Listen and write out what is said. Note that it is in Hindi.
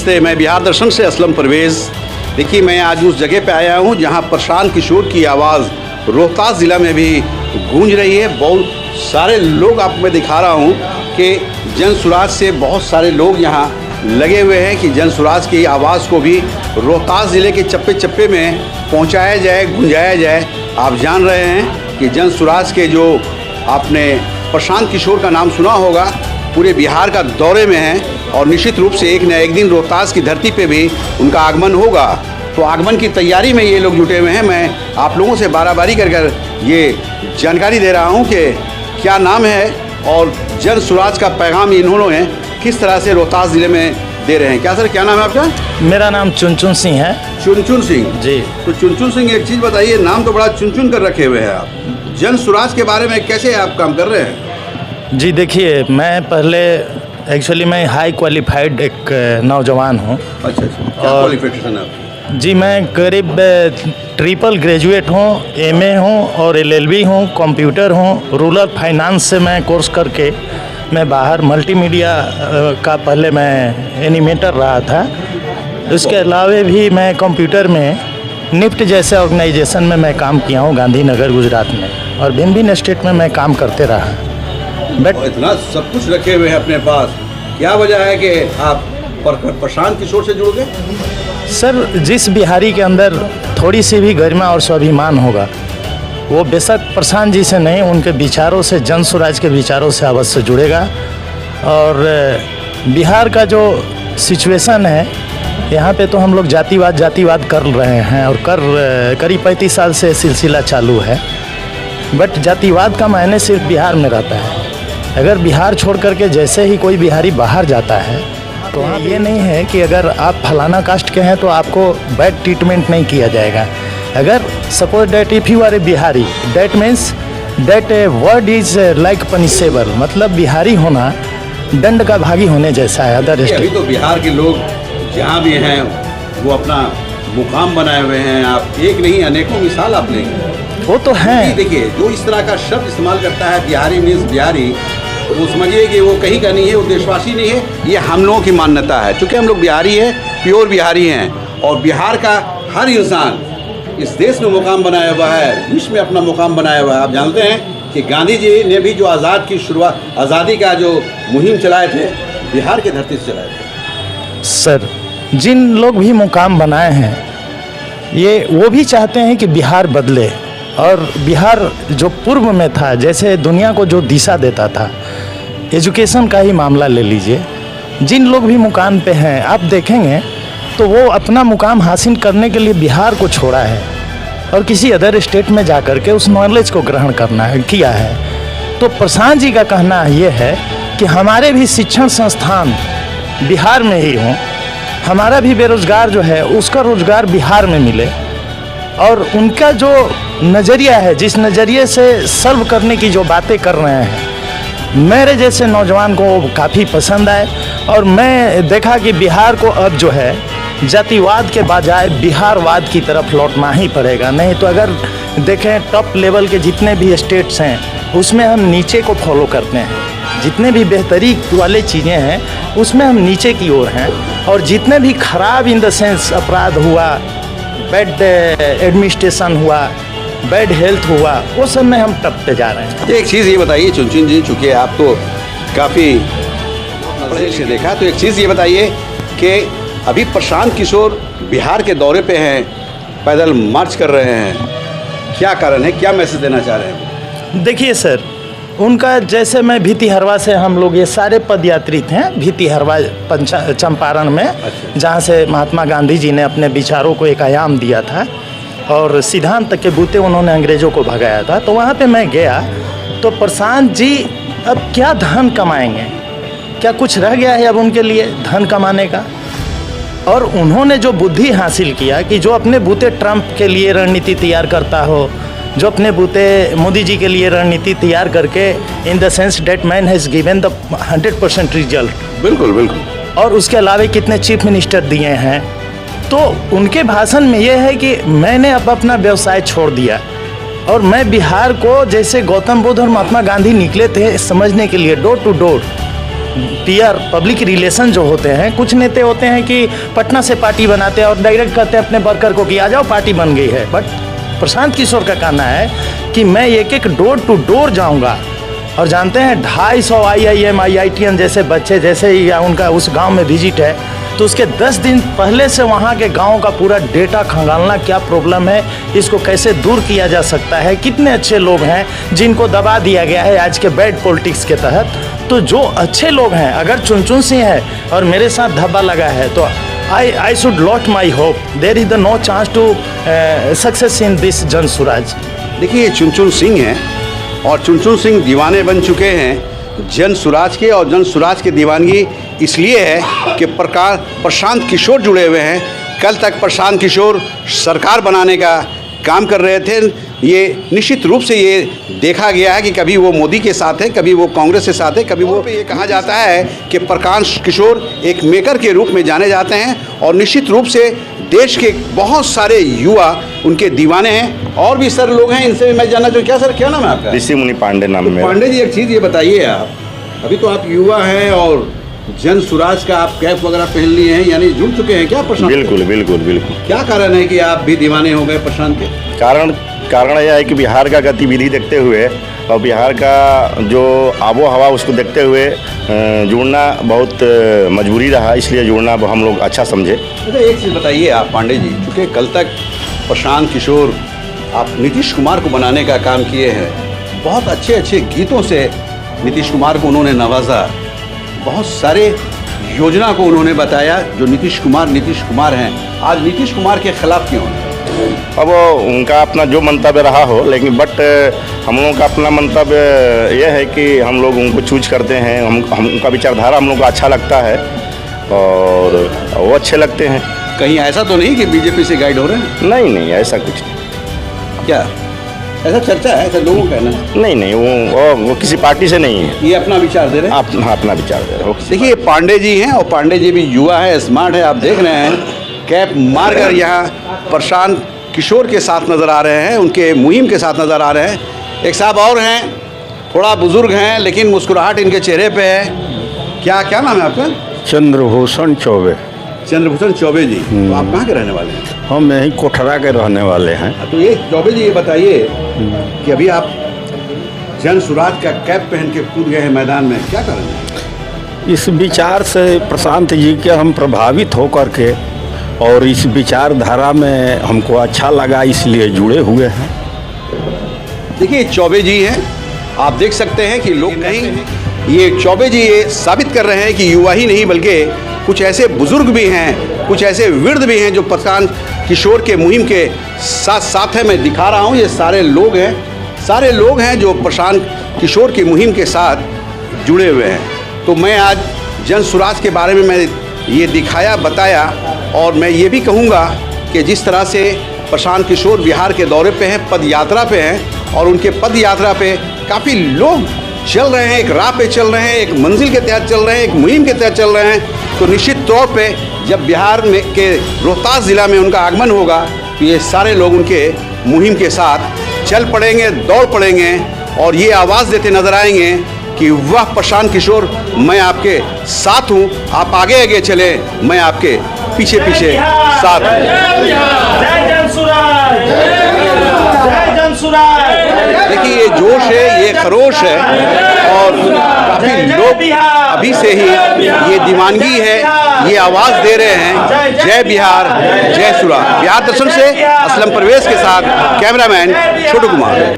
नमस्ते, मैं बिहार दर्शन से असलम परवेज़। देखिए, मैं आज उस जगह पे आया हूँ जहाँ प्रशांत किशोर की आवाज़ रोहतास ज़िला में भी गूंज रही है। बहुत सारे लोग आपको मैं दिखा रहा हूँ कि जन सुराज से बहुत सारे लोग यहाँ लगे हुए हैं कि जन सुराज की आवाज़ को भी रोहतास ज़िले के चप्पे चप्पे में पहुँचाया जाए, गूंजाया जाए। आप जान रहे हैं कि जन सुराज के जो आपने प्रशांत किशोर का नाम सुना होगा, पूरे बिहार का दौरे में है और निश्चित रूप से एक न एक दिन रोहतास की धरती पे भी उनका आगमन होगा। तो आगमन की तैयारी में ये लोग जुटे हुए हैं। मैं आप लोगों से बारी कर ये जानकारी दे रहा हूँ कि क्या नाम है और जन सुराज का पैगाम इन्होंने किस तरह से रोहतास ज़िले में दे रहे हैं। क्या सर, क्या नाम है आपका? मेरा नाम चुनचुन सिंह है। चुनचुन सिंह जी। तो चुनचुन सिंह, एक चीज़ बताइए, नाम तो बड़ा चुनचुन कर रखे हुए हैं आप। जन सुराज के बारे में कैसे आप काम कर रहे हैं? जी देखिए, मैं पहले एक्चुअली मैं हाई क्वालिफाइड एक नौजवान हूँ। अच्छा, क्या क्वालिफिकेशन है आपकी? जी, मैं करीब ट्रिपल ग्रेजुएट हूँ, एमए हूँ और एलएलबी हूँ, कंप्यूटर हूँ। रूरल फाइनेंस से मैं कोर्स करके मैं बाहर मल्टीमीडिया का पहले मैं एनिमेटर रहा था। उसके अलावा भी मैं कंप्यूटर में निफ्ट जैसे ऑर्गेनाइजेशन में मैं काम किया हूँ गांधीनगर गुजरात में, और भिन्न स्टेट में मैं काम करते रहा। बट इतना सब कुछ रखे हुए हैं अपने पास, क्या वजह है कि आप प्रशांत किशोर से जुड़ गए? सर, जिस बिहारी के अंदर थोड़ी सी भी गरिमा और स्वाभिमान होगा, वो बेशक प्रशांत जी से नहीं, उनके विचारों से, जन सुराज के विचारों से अवश्य जुड़ेगा। और बिहार का जो सिचुएशन है, यहाँ पे तो हम लोग जातिवाद कर रहे हैं और करीब 35 साल से सिलसिला चालू है। बट जातिवाद का मायने सिर्फ बिहार में रहता है। अगर बिहार छोड़ करके जैसे ही कोई बिहारी बाहर जाता है तो वहाँ ये नहीं है कि अगर आप फलाना कास्ट के हैं तो आपको बैड ट्रीटमेंट नहीं किया जाएगा। अगर suppose that if you are a Bihari, that means that word is like punishable, मतलब बिहारी होना दंड का भागी होने जैसा है। अदर अभी तो बिहार के लोग जहाँ भी हैं वो अपना मुकाम बनाए हुए हैं। आप एक नहीं अनेकों मिसाल आप लेंगे, वो तो हैं। देखिए, जो इस तरह का शब्द इस्तेमाल करता है बिहारी मीन्स बिहारी, तो वो समझिए कि वो कहीं का नहीं है, वो देशवासी नहीं है। ये हम लोगों की मान्यता है, चूँकि हम लोग बिहारी हैं, प्योर बिहारी हैं। और बिहार का हर इंसान इस देश में मुकाम बनाया हुआ है, विश्व में अपना मुकाम बनाया हुआ है। आप जानते हैं कि गांधी जी ने भी जो आज़ादी का जो मुहिम चलाए थे, बिहार की धरती से चलाए थे। सर, जिन लोग भी मुकाम बनाए हैं, ये वो भी चाहते हैं कि बिहार बदले। और बिहार जो पूर्व में था, जैसे दुनिया को जो दिशा देता था, एजुकेशन का ही मामला ले लीजिए, जिन लोग भी मुकाम पे हैं, आप देखेंगे तो वो अपना मुकाम हासिल करने के लिए बिहार को छोड़ा है और किसी अदर स्टेट में जा कर के उस नॉलेज को ग्रहण किया है। तो प्रशांत जी का कहना ये है कि हमारे भी शिक्षण संस्थान बिहार में ही हों, हमारा भी बेरोजगार जो है उसका रोजगार बिहार में मिले, और उनका जो नज़रिया है, जिस नज़रिए से सर्व करने की जो बातें कर रहे हैं, मेरे जैसे नौजवान को काफ़ी पसंद आए। और मैं देखा कि बिहार को अब जो है जातिवाद के बजाय बिहारवाद की तरफ लौटना ही पड़ेगा। नहीं तो अगर देखें टॉप लेवल के जितने भी स्टेट्स हैं उसमें हम नीचे को फॉलो करते हैं, जितने भी बेहतरी वाले चीज़ें हैं उसमें हम नीचे की ओर हैं, और जितने भी खराब इन द सेंस अपराध हुआ, बैड एडमिनिस्ट्रेशन हुआ, बैड हेल्थ हुआ, वो सब में हम टप पे जा रहे हैं। एक चीज़ ये बताइए चुनचुन जी, चूँकि आप तो काफ़ी नज़र से देखा, तो एक चीज़ ये बताइए कि अभी प्रशांत किशोर बिहार के दौरे पे हैं, पैदल मार्च कर रहे हैं, क्या कारण है, क्या मैसेज देना चाह रहे हैं? देखिए सर, उनका जैसे मैं भितिहरवा से, हम लोग ये सारे पदयात्री थे भितिहरवा चंपारण में, जहाँ से महात्मा गांधी जी ने अपने विचारों को एक आयाम दिया था और सिद्धांत के बूते उन्होंने अंग्रेज़ों को भगाया था। तो वहाँ पे मैं गया तो प्रशांत जी अब क्या धन कमाएंगे, क्या कुछ रह गया है अब उनके लिए धन कमाने का? और उन्होंने जो बुद्धि हासिल किया कि जो अपने बूते ट्रंप के लिए रणनीति तैयार करता हो, जो अपने बूते मोदी जी के लिए रणनीति तैयार करके, in the sense that man has given the 100% result. बिल्कुल बिल्कुल। और उसके अलावा कितने चीफ मिनिस्टर दिए हैं। तो उनके भाषण में ये है कि मैंने अब अपना व्यवसाय छोड़ दिया और मैं बिहार को, जैसे गौतम बुद्ध और महात्मा गांधी निकले थे समझने के लिए door to door, PR public relation जो होते हैं, कुछ नेता होते हैं कि पटना से पार्टी बनाते हैं और डायरेक्ट कहते हैं अपने वर्कर को कि आ जाओ पार्टी बन गई है। बट प्रशांत किशोर का कहना है कि मैं एक एक डोर टू डोर जाऊंगा। और जानते हैं 250 IIM IITN जैसे बच्चे जैसे ही उनका उस गांव में विजिट है, तो उसके 10 दिन पहले से वहाँ के गांव का पूरा डेटा खंगालना, क्या प्रॉब्लम है, इसको कैसे दूर किया जा सकता है, कितने अच्छे लोग हैं जिनको दबा दिया गया है आज के बैड पॉलिटिक्स के तहत। तो जो अच्छे लोग हैं, अगर चुनचुन सिंह है और मेरे साथ धब्बा लगा है, तो I should lot my hope. There is no chance to success in this जन स्वराज। देखिए, चुनचुन सिंह हैं और चुनचुन सिंह दीवाने बन चुके हैं जन स्वराज के, और जन स्वराज की दीवानगी इसलिए है कि प्रशांत किशोर जुड़े हुए हैं। कल तक प्रशांत किशोर सरकार बनाने का काम कर रहे थे। ये निश्चित रूप से ये देखा गया है कि कभी वो मोदी के साथ है, कभी वो कांग्रेस के साथ है, कभी वो ये कहा जाता है कि प्रशांत किशोर एक मेकर के रूप में जाने जाते हैं, और निश्चित रूप से देश के बहुत सारे युवा उनके दीवाने हैं। और भी सर लोग हैं, इनसे भी मैं जानना चाहूँ। क्या सर, क्या नाम है आपका? ऋषि मुनि पांडे नाम है। पांडे जी, एक चीज़ ये बताइए, आप अभी तो आप युवा हैं और जन स्वराज का आप कैप वगैरह पहन लिए हैं, यानी जुड़ चुके हैं क्या प्रशांत? बिल्कुल बिल्कुल बिल्कुल। क्या कारण है कि आप भी दीवाने हो गए प्रशांत के? कारण यह है कि बिहार का गतिविधि देखते हुए और बिहार का जो आबो हवा उसको देखते हुए जुड़ना बहुत मजबूरी रहा, इसलिए जुड़ना हम लोग अच्छा समझे। अच्छा, एक चीज़ बताइए आप पांडे जी, चूँकि कल तक प्रशांत किशोर आप नीतीश कुमार को बनाने का काम किए हैं, बहुत अच्छे अच्छे गीतों से नीतीश कुमार को उन्होंने नवाजा, बहुत सारे योजना को उन्होंने बताया जो नीतीश कुमार हैं। आज नीतीश कुमार के खिलाफ क्यों हैं? अब उनका अपना जो मंतव्य रहा हो, लेकिन बट हम लोगों का अपना मंतव्य यह है कि हम लोग उनको चूज करते हैं। हम उनका विचारधारा हम लोग को अच्छा लगता है और वो अच्छे लगते हैं। कहीं ऐसा तो नहीं कि बीजेपी से गाइड हो रहे हैं? नहीं, ऐसा कुछ नहीं। क्या ऐसा चर्चा है, ऐसा लोगों का कहना है? नहीं, वो किसी पार्टी से नहीं है। ये अपना विचार दे रहे हैं? अपना विचार दे रहे हैं। देखिए, पांडे जी हैं और पांडे जी भी युवा है, स्मार्ट है। आप देख रहे हैं कैप मारकर यहाँ प्रशांत किशोर के साथ नज़र आ रहे हैं, उनके मुहिम के साथ नज़र आ रहे हैं। एक साहब और हैं, थोड़ा बुजुर्ग हैं लेकिन मुस्कुराहट इनके चेहरे पे है। क्या नाम है आपका? चंद्रभूषण चौबे। चंद्रभूषण चौबे जी। तो आप कहाँ के रहने वाले हैं? हम यहीं कोठरा के रहने वाले हैं। तो ये चौबे जी, ये बताइए कि अभी आप जन स्वराज का कैप पहन के कूद गए हैं मैदान में, क्या कारण है? इस विचार से प्रशांत जी के हम प्रभावित होकर के और इस विचारधारा में हमको अच्छा लगा, इसलिए जुड़े हुए हैं। देखिए, चौबे जी हैं, आप देख सकते हैं कि लोग नहीं, ये चौबे जी ये साबित कर रहे हैं कि युवा ही नहीं बल्कि कुछ ऐसे बुजुर्ग भी हैं, कुछ ऐसे वृद्ध भी हैं जो प्रशांत किशोर के मुहिम के साथ है। मैं दिखा रहा हूँ, ये सारे लोग हैं जो प्रशांत किशोर की मुहिम के साथ जुड़े हुए हैं। तो मैं आज जन स्वराज के बारे में मैं ये दिखाया, बताया, और मैं ये भी कहूँगा कि जिस तरह से प्रशांत किशोर बिहार के दौरे पे हैं, पद यात्रा पे हैं, और उनके पद यात्रा पे काफ़ी लोग चल रहे हैं, एक राह पे चल रहे हैं, एक मंजिल के तहत चल रहे हैं, एक मुहिम के तहत चल रहे हैं। तो निश्चित तौर पे जब बिहार में के रोहतास ज़िला में उनका आगमन होगा तो ये सारे लोग उनके मुहिम के साथ चल पड़ेंगे, दौड़ पड़ेंगे, और ये आवाज़ देते नजर आएंगे कि वह प्रशांत किशोर, मैं आपके साथ हूँ, आप आगे आगे चले, मैं आपके पीछे पीछे साथ हूँ। देखिए, ये जोश है, ये खरोश है, और काफ़ी लोग अभी से ही ये दीवानगी है, ये आवाज़ दे रहे हैं, जय बिहार, जय स्वराज। बिहार दर्शन से असलम परवेज के साथ कैमरामैन छोटू कुमार।